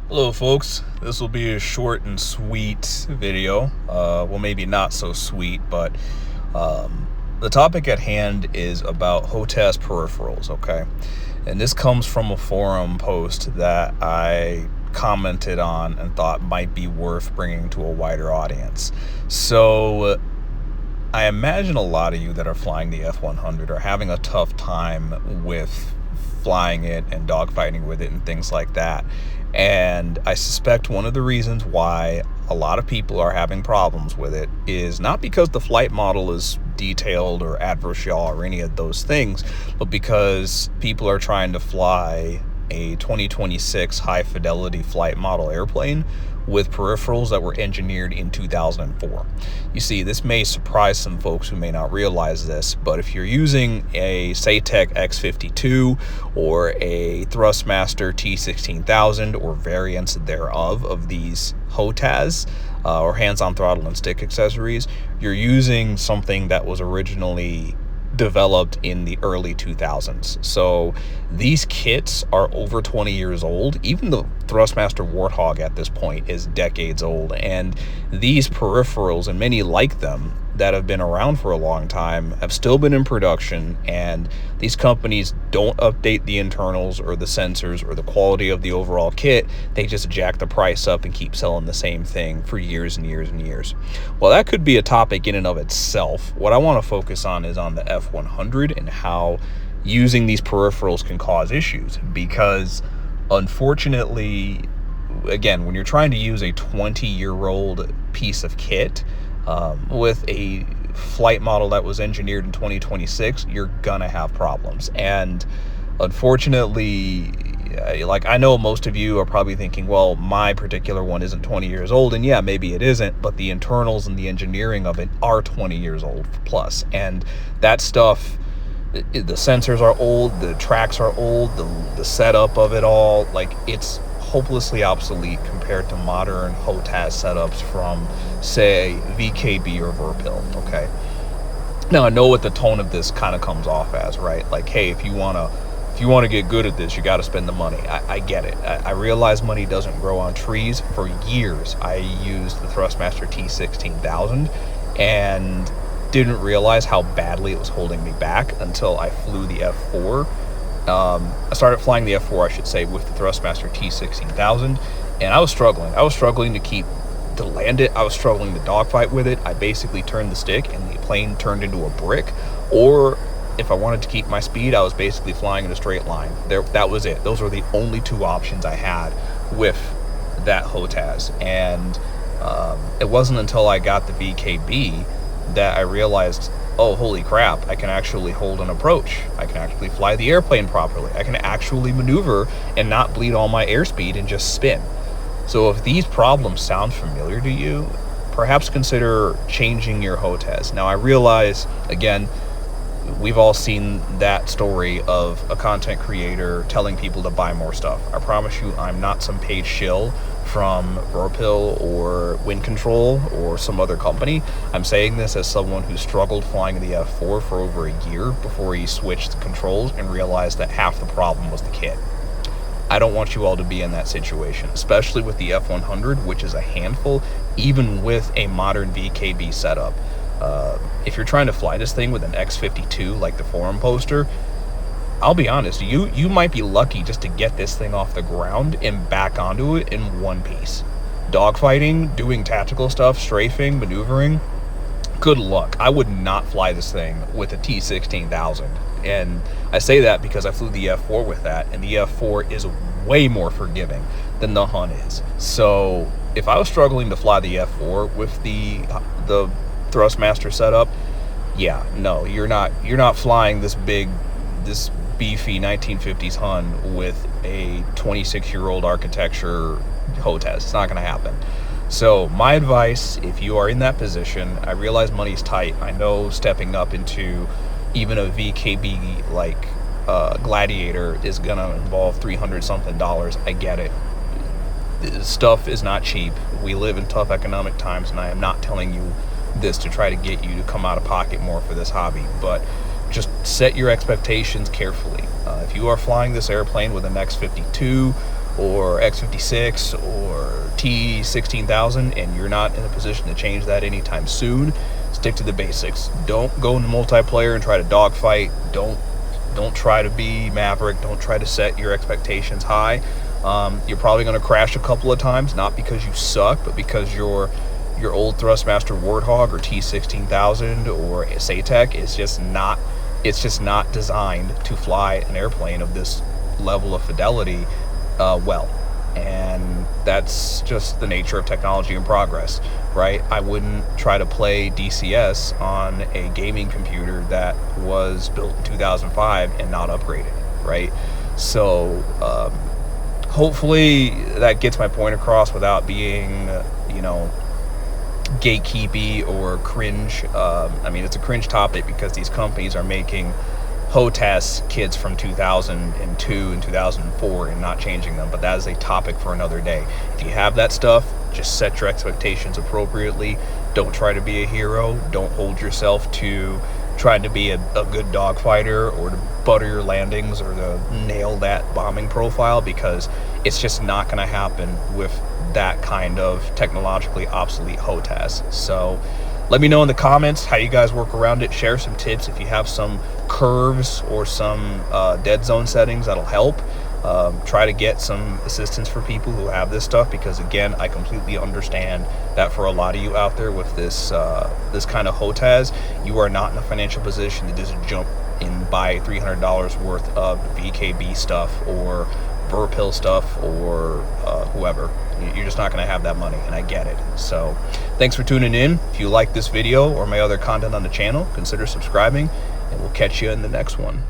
Hello folks, this will be a short and sweet video. Well, maybe not so sweet, but the topic at hand is about HOTAS peripherals, okay? And this comes from a forum post that I commented on and thought might be worth bringing to a wider audience. So I imagine a lot of you that are flying the F-100 are having a tough time with flying it and dogfighting with it and things like that. And I suspect one of the reasons why a lot of people are having problems with it is not because the flight model is detailed or adverse yaw or any of those things, but because people are trying to fly a 2026 high fidelity flight model airplane with peripherals that were engineered in 2004. You see, this may surprise some folks who may not realize this, but if you're using a Saitek X52 or a Thrustmaster T16000 or variants thereof of these HOTAS or hands-on throttle and stick accessories, you're using something that was originally developed in the early 2000s. So these kits are over 20 years old. Even the Thrustmaster Warthog at this point is decades old, and these peripherals and many like them that have been around for a long time have still been in production, and these companies don't update the internals or the sensors or the quality of the overall kit. They just jack the price up and keep selling the same thing for years and years and years. Well, that could be a topic in and of itself. What I want to focus on is on the F-100 and how using these peripherals can cause issues, because unfortunately, again, when you're trying to use a 20-year-old piece of kit with a flight model that was engineered in 2026, you're gonna have problems. And unfortunately, like, I know most of you are probably thinking, well, my particular one isn't 20 years old, and yeah, maybe it isn't, but the internals and the engineering of it are 20 years old plus. And that stuff, the sensors are old, the tracks are old, the setup of it all, like, it's hopelessly obsolete compared to modern HOTAS setups from, say, VKB or Verpil, okay? Now, I know what the tone of this kind of comes off as, right? Like, hey, if you want to get good at this, you got to spend the money. I get it. I realize money doesn't grow on trees. For years, I used the Thrustmaster T16000 and didn't realize how badly it was holding me back until I flew the F4. I started flying the F4, I should say, with the Thrustmaster T16000, and I was struggling. I was struggling to land it. I was struggling to dogfight with it. I basically turned the stick and the plane turned into a brick. Or if I wanted to keep my speed, I was basically flying in a straight line. That was it. Those were the only two options I had with that HOTAS. And it wasn't until I got the VKB that I realized, oh, holy crap, I can actually hold an approach. I can actually fly the airplane properly. I can actually maneuver and not bleed all my airspeed and just spin. So if these problems sound familiar to you, perhaps consider changing your HOTAS. Now, I realize, again, we've all seen that story of a content creator telling people to buy more stuff. I promise you, I'm not some paid shill from Verpil or Wind Control or some other company. I'm saying this as someone who struggled flying the F4 for over a year before he switched the controls and realized that half the problem was the kit. I don't want you all to be in that situation, especially with the F-100, which is a handful, even with a modern VKB setup. If you're trying to fly this thing with an X52 like the forum poster, I'll be honest, you might be lucky just to get this thing off the ground and back onto it in one piece. Dogfighting, doing tactical stuff, strafing, maneuvering, good luck. I would not fly this thing with a T16000. And I say that because I flew the F4 with that, and the F4 is way more forgiving than the Hun is. So if I was struggling to fly the F4 with the Thrustmaster setup, yeah, no, you're not flying this beefy 1950s Hun with a 26-year-old architecture HOTAS. It's not going to happen. So my advice, if you are in that position, I realize money's tight. I know stepping up into even a VKB like Gladiator is going to involve $300 something. I get it. This stuff is not cheap. We live in tough economic times, and I am not telling you this to try to get you to come out of pocket more for this hobby, but just set your expectations carefully. If you are flying this airplane with an X52 or X56 or T16000 and you're not in a position to change that anytime soon, stick to the basics. Don't go into multiplayer and try to dogfight. Don't try to be Maverick. Don't try to set your expectations high. You're probably going to crash a couple of times, not because you suck, but because your old Thrustmaster Warthog or T16000 or Saitek is just not designed to fly an airplane of this level of fidelity well. And that's just the nature of technology and progress, right? I wouldn't try to play DCS on a gaming computer that was built in 2005 and not upgraded, right? So hopefully that gets my point across without being, gatekeepy or cringe. I mean, it's a cringe topic because these companies are making HOTAS kits from 2002 and 2004 and not changing them, but that is a topic for another day. If you have that stuff, just set your expectations appropriately. Don't try to be a hero. Don't hold yourself to trying to be a good dogfighter or to butter your landings or to nail that bombing profile, because it's just not going to happen with that kind of technologically obsolete HOTAS. So let me know in the comments how you guys work around it. Share some tips if you have some curves or some dead zone settings that'll help. Try to get some assistance for people who have this stuff, because again, I completely understand that for a lot of you out there with this this kind of HOTAS, you are not in a financial position to just jump and buy $300 worth of VKB stuff or Verpil stuff or whoever. You're just not going to have that money, and I get it. So thanks for tuning in. If you like this video or my other content on the channel, consider subscribing, and we'll catch you in the next one.